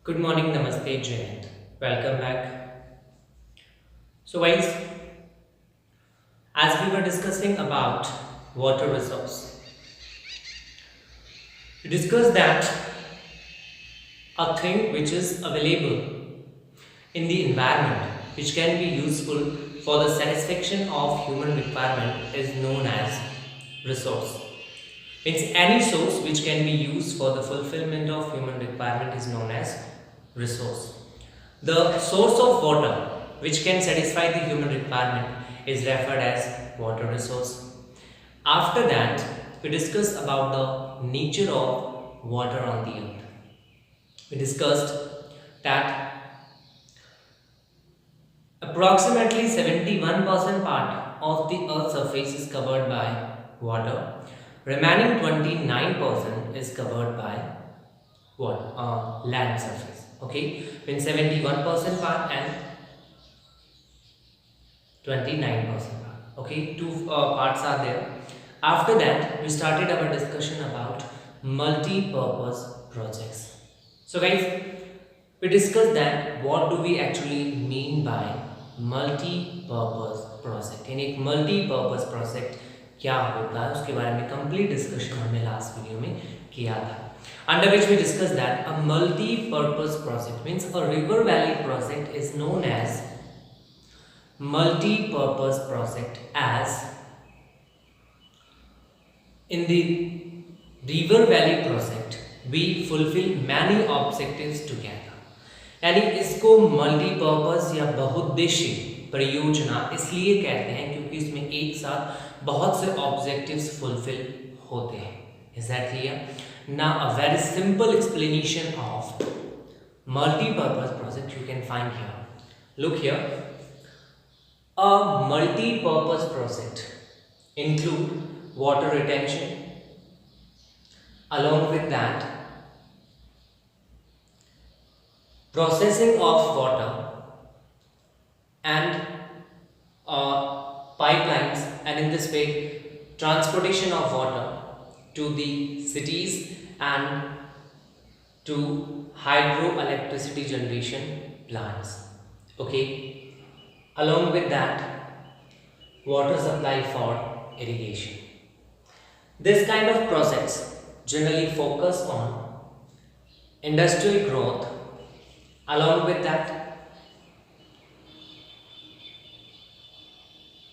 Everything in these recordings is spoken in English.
Good morning, Namaste, Jai Hind. Welcome back. So, guys, as we were discussing about water resource, we discussed that a thing which is available in the environment which can be useful for the satisfaction of human requirement is known as resource. Means any source which can be used for the fulfillment of human requirement is known as resource. The source of water which can satisfy the human requirement is referred as water resource. After that, we discussed about the nature of water on the earth. We discussed that approximately 71% part of the earth's surface is covered by water. Remaining 29% is covered by what? Land surface. Okay, when 71% part and 29% part. Okay, two parts are there. After that, we started our discussion about multi-purpose projects. So, guys, we discussed that what do we actually mean by multipurpose project यानी एक multipurpose project क्या होता है उसके बारे में complete discussion हमने last video में किया था. Under which we discussed that a multi-purpose project means a river valley project is known as multi-purpose project as in the river valley project we fulfill many objectives together. यानी इसको multipurpose या बहुउद्देशीय परियोजना इसलिए कहते हैं क्योंकि इसमें एक साथ बहुत से ऑब्जेक्टिव्स फुलफिल होते हैं. Is that clear? Now a very simple explanation of multi-purpose project you can find here. Look here. A multi-purpose project include water retention. Along with that, processing of water and pipelines, and in this way transportation of water to the cities and to hydroelectricity generation plants. Okay, along with that water supply for irrigation. This kind of projects generally focus on industrial growth. Along with that,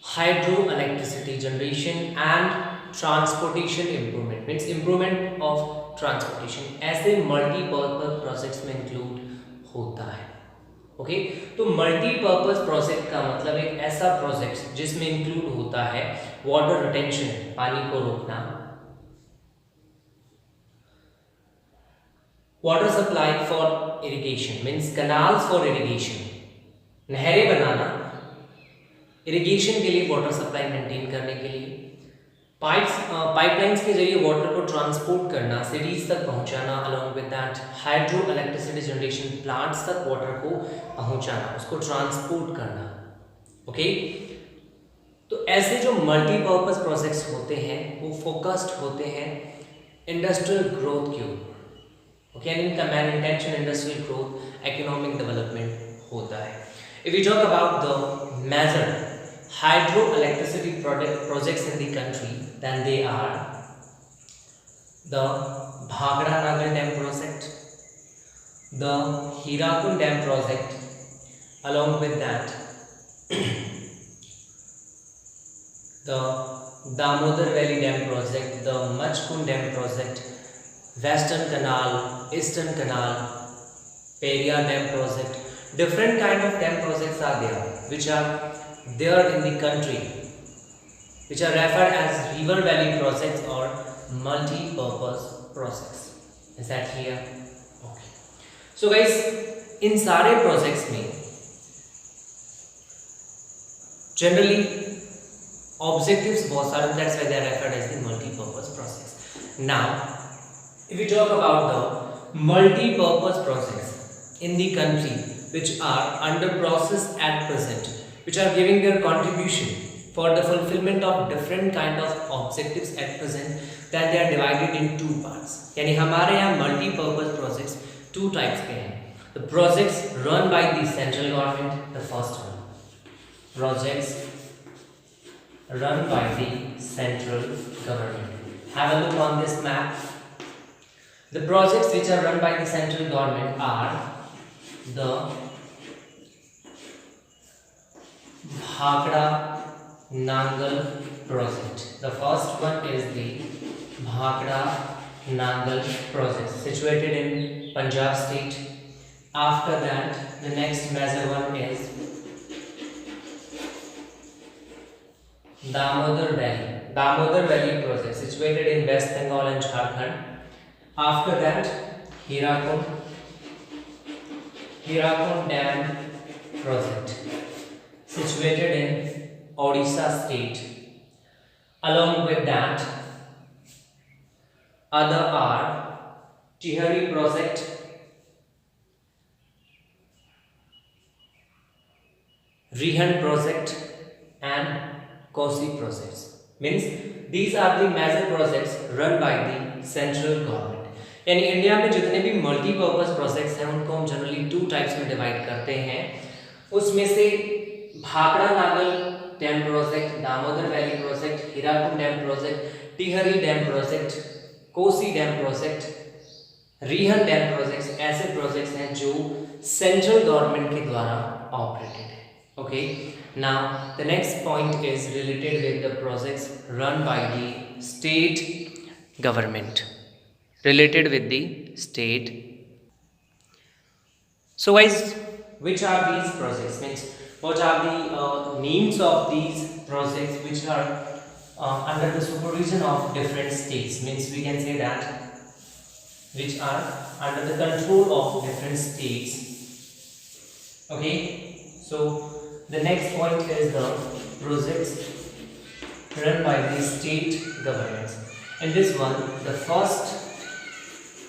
hydroelectricity generation and transportation improvement means improvement of transportation. ऐसे multipurpose projects में include होता है. Okay, तो multipurpose project का मतलब एक ऐसा project जिसमें इंक्लूड होता है वाटर रिटेंशन पानी को रोकना, water supply for irrigation means canals for irrigation नहरें बनाना इरिगेशन के लिए वाटर सप्लाई मेंटेन करने के लिए, पाइपलाइंस के जरिए वाटर को ट्रांसपोर्ट करना सिटीज तक पहुंचाना, along with that hydro electricity generation plants तक वाटर को पहुंचाना उसको ट्रांसपोर्ट करना. ओके, तो ऐसे जो मल्टीपर्पज प्रोजेक्ट्स होते हैं वो फोकस्ड होते हैं इंडस्ट्रियल ग्रोथ के ऊपर. ओके, एंड इनका main intention industrial growth, economic development होता है. If you talk about the major hydroelectricity projects in the country, then they are the Bhagra Nagar Dam project, the Hirakud Dam project, along with that the Damodar Valley Dam project, the Machkund Dam project, Western Canal, Eastern Canal, Periyar Dam project. Different kind of dam projects are there which are there in the country, which are referred as river valley projects or multi-purpose projects. Is that clear? Okay. So guys, इन सारे projects में generally objectives बहुत सारे, that's why they are referred as the multi-purpose projects. Now, if we talk about the multi-purpose projects in the country which are under process at present, which are giving their contribution for the fulfillment of different kind of objectives at present, that they are divided in two parts. यानी हमारे यहाँ multi-purpose projects two types के हैं. The projects run by the central government, the first one. Projects run by the central government. Have a look on this map. The projects which are run by the central government are the Bhakra Nangal project. The first one is the Bhakra Nangal project, situated in Punjab state. After that, the next major one is Damodar Valley project, situated in West Bengal and Jharkhand. After that, Hirakud Dam project, situated in Odisha state. Along with that, other are Tihari project, Rihan project and Kosi projects. Means these are the major projects run by the central government. यानी India में जितने भी multipurpose projects हैं उनको हम generally 2 types में divide करते हैं. उसमें से Bhakra Nangal dam project, Damodar valley project, Hirakud dam project, Tehri dam project, Kosi dam project, Rihand dam projects ऐसे प्रोजेक्ट्स हैं जो सेंट्रल गवर्नमेंट के द्वारा ऑपरेटेड है. Okay, now the next point is related with the projects run by the state government. Related with the state. So guys, which are these projects? Means what are the names of these projects which are under the supervision of different states? Means we can say that which are under the control of different states. Okay, so the next point is the projects run by the state governments. In this one, the first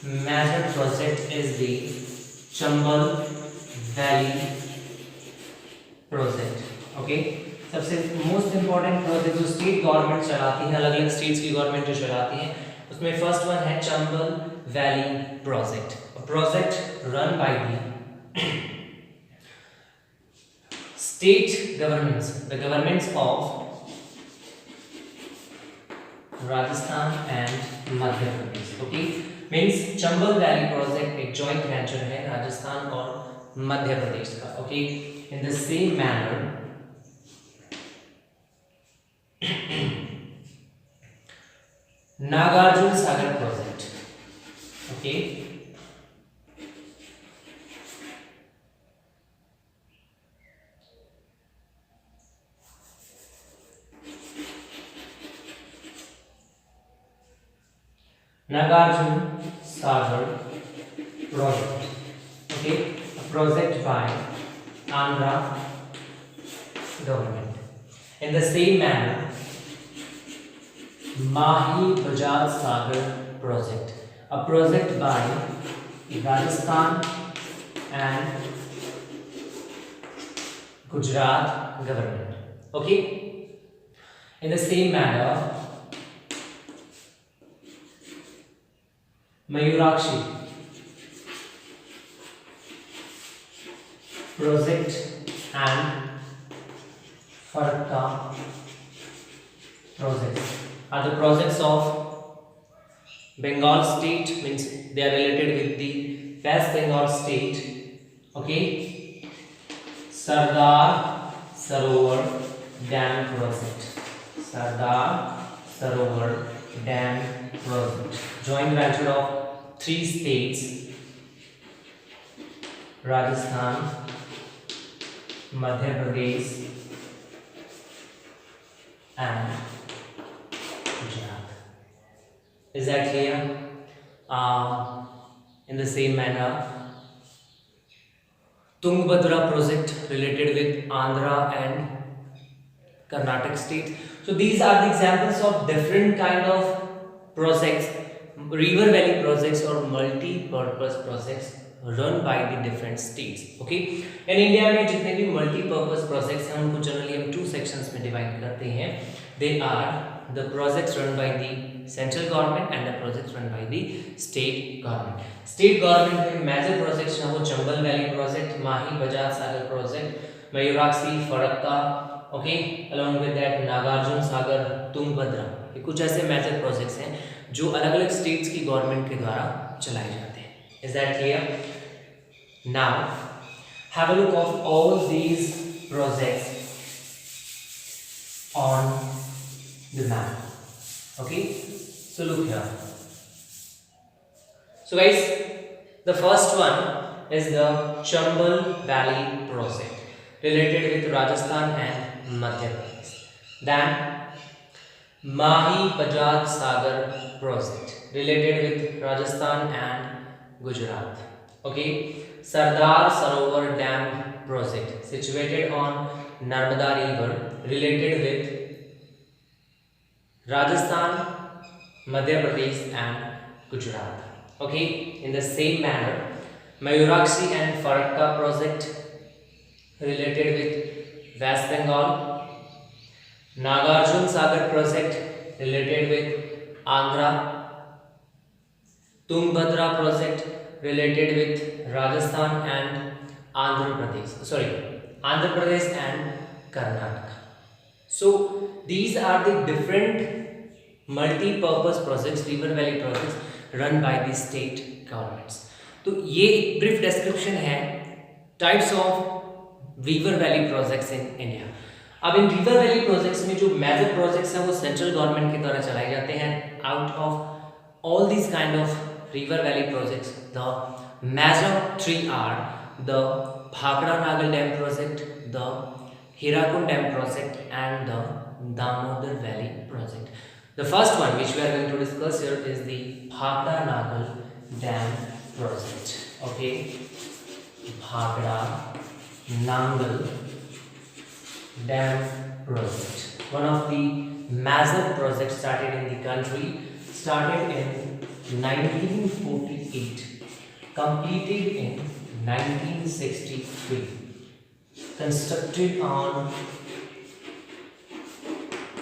major project is the Chambal Valley project. Okay, सबसे most important project जो state government चलाती है, अलग अलग states की government जो चलाती है, उसमें फर्स्ट वन है Chambal valley project. Project run by the state governments, the governments of Rajasthan and Madhya Pradesh. Okay, means Chambal Valley project एक joint venture है राजस्थान और मध्य प्रदेश का. Okay, in the same manner Nagarjun Sagar project. Okay, Nagarjun Sagar project. Okay, a project by Andhra government. In the same manner, Mahi Bajaj Sagar project, a project by Rajasthan and Gujarat government. Okay, in the same manner, Mayurakshi project and Farakka projects are the projects of Bengal state. Means they are related with the West Bengal state. Okay, Sardar Sarovar Dam project, Sardar Sarovar Dam project, joint venture of 3 states, Rajasthan, Madhya Pradesh and Gujarat. Is that clear? In the same manner, Tungabhadra project related with Andhra and Karnataka state. So these are the examples of different kind of projects, river valley projects or multi-purpose projects run by the different states. Okay, in India में जितने भी multi-purpose projects हैं उनको generally हम 2 sections में divide करते हैं. They are the projects run by the central government and the projects run by the state government. State government में major projects हैं वो Chambal valley project, Mahi Bajaj Sagar project, Mayurakshi Farakka, okay, along with that Nagarjuna Sagar, Tungabhadra, ये कुछ ऐसे मेजर प्रोजेक्ट्स हैं जो अलग अलग स्टेट्स की गवर्नमेंट के द्वारा चलाए जाते हैं. Is that clear? Now have a look of all these projects on the map. Okay, so look here. So guys, the first one is the Chambal Valley project related with Rajasthan and Madhya Pradesh. Then Mahi Bajaj Sagar project related with Rajasthan and Gujarat. Okay, Sardar Sarovar Dam project situated on Narmada River related with Rajasthan, Madhya Pradesh and Gujarat. Okay, in the same manner, Mayurakshi and Farakka project related with West Bengal, Nagarjun Sagar project related with Andhra, Tungbhadra project related with Rajasthan and Andhra Pradesh and Karnataka. So these are the different multi-purpose projects, river valley projects run by the state governments. तो ये एक brief description है types of river valley projects in India. अब इन river valley projects में जो major projects हैं वो central government के द्वारा चलाए जाते हैं. Out of all these kind of river valley projects, the major three are the Bhakra Nagal Dam project, the Hirakud Dam project and the Damodar Valley project. The first one which we are going to discuss here is the Bhakra Nagal Dam project. Okay, Bhakra Nagal Dam project, one of the major projects started in the country, started in 1948, completed in 1963. Constructed on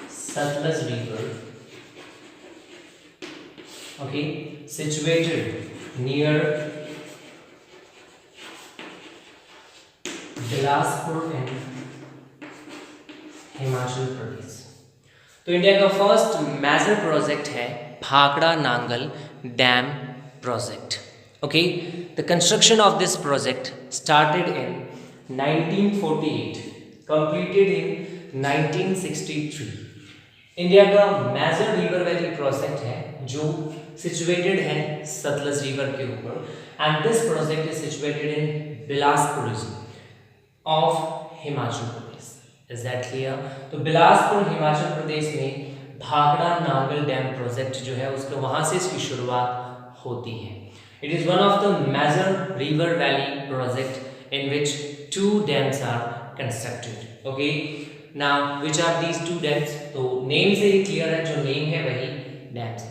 Satluj River, okay, situated near Bilaspur in Himachal Pradesh. तो India का first major project है Bhakra Nangal dam project. Okay, the construction of this project started in 1948, completed in 1963. India का major river valley project है जो situated है Sutlej river के ऊपर, and this project is situated in Bilaspur region of Himachal Pradesh. Is that clear? तो बिलासपुर हिमाचल प्रदेश में Bhakra Nangal dam project जो है उसके वहां से इसकी शुरुआत होती है. It is one of the major river valley project in which two dams are constructed. Okay, now which are these two dams? तो name से ही clear है, जो name है वही dams.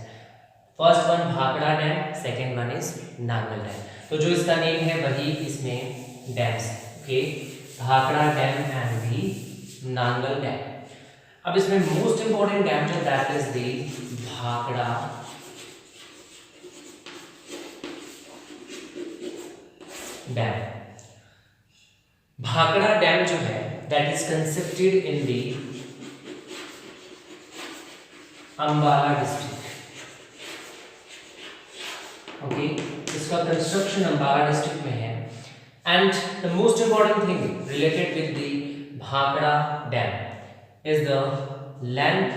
First one Bhakra dam, second one is Nangal dam. तो जो इसका name है वही इसमें dams. Okay, Bhakra dam and the Nangal dam. अब इसमें most important dam जो that is the Bhakra dam. Bhakra dam जो है that is constructed in the Ambala district. Okay, इसका कंस्ट्रक्शन अंबाला डिस्ट्रिक्ट में है. And the most important thing related with the Bhakra dam is the length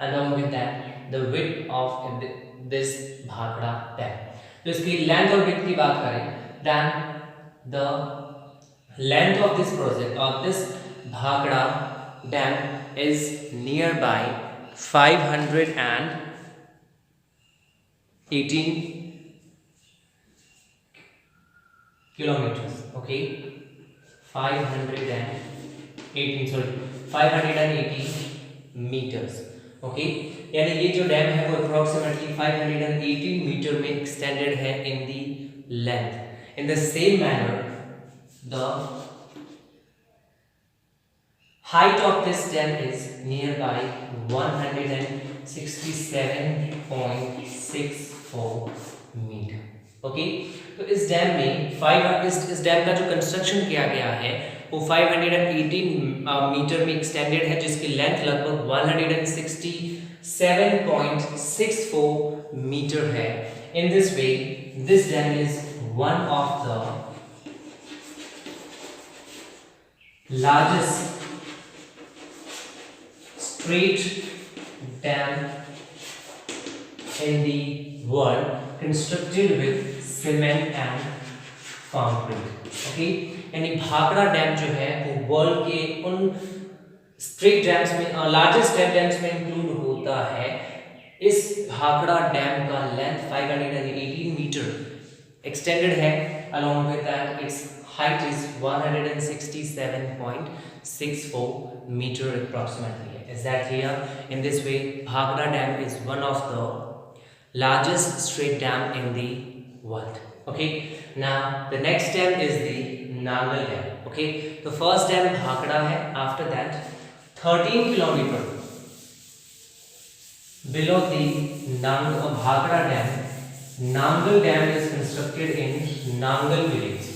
along with that the width of this Bhakra dam. तो इसकी length और width की बात करें, then the length of this project or this Bhakra dam is nearby 518 kilometers. Okay, 580 meters. Okay, यानी ये जो dam है वो approximately 518 मीटर में extended है in the length. In the same manner, the height of this dam is nearby 150 67.64 metre. Okay, तो इस dam में इस डैम का जो कंस्ट्रक्शन किया गया है वो 518 मीटर में एक्सटेंडेड है, जिसकी लेंथ लगभग 167.64 मीटर है। इन this way this dam is one of the largest straight dam in the world constructed with cement and concrete. Okay, यानी भाखड़ा डैम जो है वो वर्ल्ड के उन स्ट्रेट डैम्स में लार्जेस्ट डैम्स में इंक्लूड होता है। इस भाखड़ा डैम का लेंथ 518 मीटर एक्सटेंडेड है, along with that its height is 167.64 meter approximately. Is that clear? In this way, Bhakra Dam is one of the largest straight dam in the world. Okay. Now the next dam is the Nangal Dam. Okay. The first dam Bhakra hai. After that, 13 kilometer below the Bhakra Dam, Nangal Dam is constructed in Nangal village.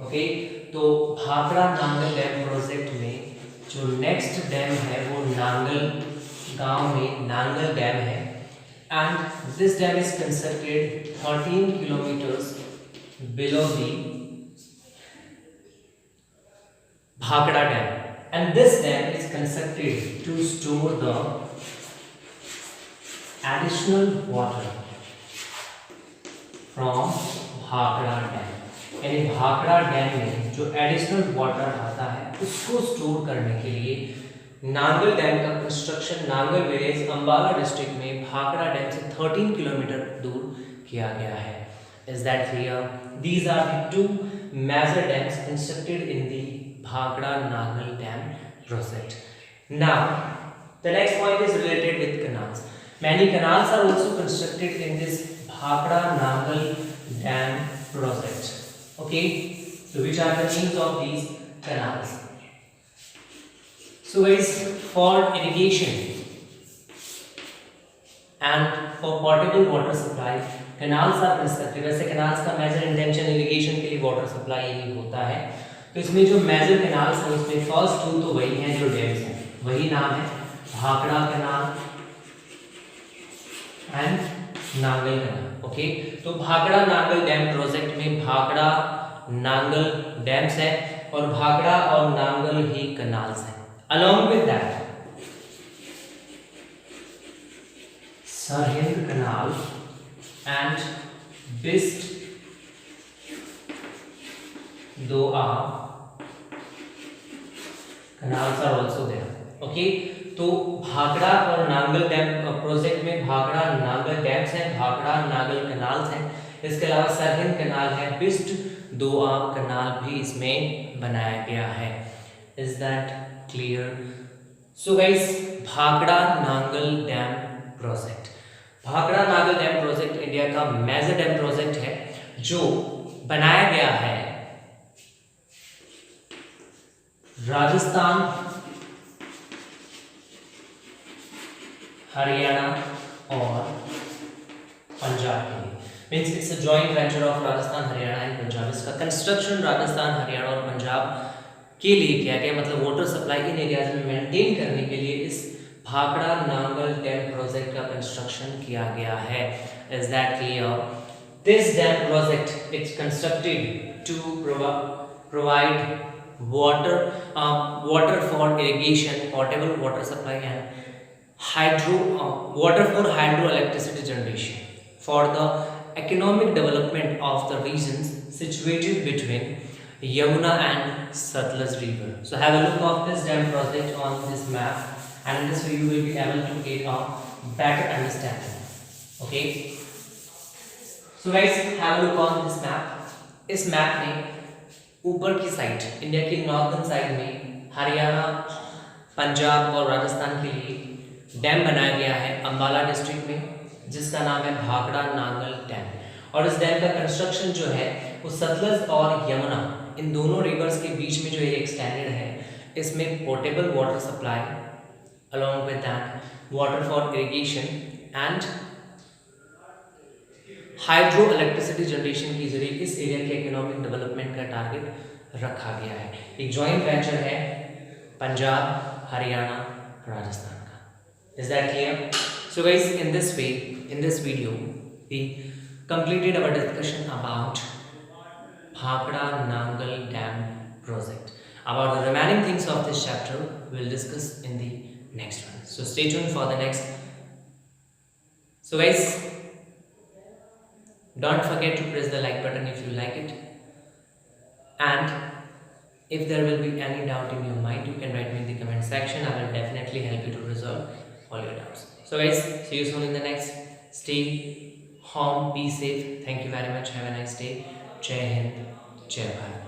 Okay, तो Bhakra Nangal dam project में जो next dam है वो नांगल गांव में Nangal dam है, and this dam is constructed 13 kilometres below the Bhakra dam, and this dam is constructed to store the additional water from Bhakra dam. यानी Bhakra dam में जो एडिशनल वाटर आता है उसको स्टोर करने के लिए नांगल डैम का construction Nangal village Ambala district में भाखड़ा डैम से 13 किलोमीटर दूर किया गया है। Is that clear? These are the two major dams constructed in the Bhakra Nangal dam project. Now the next point is related with canals. Many canals are also constructed in this Bhakra Nangal Dam project. Okay, so which are the names of these canals? So guys, for irrigation and for potable water supply, canals are constructed. वैसे canals का major intention irrigation के लिए water supply ही होता है, तो इसमें जो major canals हैं उसमें फर्स्ट टू तो वही हैं जो डैम्स हैं, वही नाम है Bhakra canal and Nangal canal. Okay, तो भाखड़ा नांगल डैम प्रोजेक्ट में भाखड़ा नांगल डैम्स है और भाखड़ा और नांगल ही कैनाल्स हैं। Along with that Sirhind canal and Bist Doab canals are also there. Okay, तो भाखड़ा और नांगल डैम प्रोजेक्ट में भाखड़ा नांगल डैम्स हैं, भाखड़ा नांगल कैनाल्स हैं, इसके अलावा सरहिंद कैनाल है, बिस्ट दोआब कैनाल भी इसमें बनाया गया है। Is that clear? So guys, Bhakra Nangal dam project, Bhakra Nangal dam project India का मेजर डैम प्रोजेक्ट है जो बनाया गया है राजस्थान, हरियाणा और पंजाब के लिए। Means it's a joint venture of Rajasthan, Haryana and Punjab. इसका कंस्ट्रक्शन राजस्थान, हरियाणा और पंजाब के लिए किया गया, मतलब वाटर सप्लाई इन एरियाज में मेंटेन करने के लिए इस भाखड़ा नांगल डैम प्रोजेक्ट का कंस्ट्रक्शन किया गया है। Is that clear? This dam project is constructed to provide water for irrigation, potable water supply and water for hydroelectricity generation for the economic development of the regions situated between Yamuna and Satluj river. So have a look of this dam project on this map, and in this way you will be able to get a better understanding. Okay, so guys, have a look on this map. इस map में ऊपर की side India की northern side में हरियाणा, पंजाब और राजस्थान के लिए dam बनाया गया है अंबाला डिस्ट्रिक्ट में, जिसका नाम है भाखड़ा नांगल डैम। और इस डैम का कंस्ट्रक्शन जो है वो सतलज और यमुना इन दोनों रिवर्स के बीच में जो ये एक्सटेंडेड है, इसमें portable water supply along with that water for irrigation and hydro electricity generation के जरिए इस एरिया के इकोनॉमिक डेवलपमेंट का टारगेट रखा गया है। एक जॉइंट वेंचर है पंजाब, हरियाणा, राजस्थान का। Is that clear? So guys, in this way, in this video we completed our discussion about Bhakra Nangal Dam project. About the remaining things of this chapter we will discuss in the next one. So stay tuned for the next. So guys, don't forget to press the like button if you like it, and if there will be any doubt in your mind, you can write me in the comment section. I will definitely help you to resolve all your doubts. So guys, see you soon in the next. Stay home, be safe. Thank you very much. Have a nice day. Jai Hind, Jai Bharat.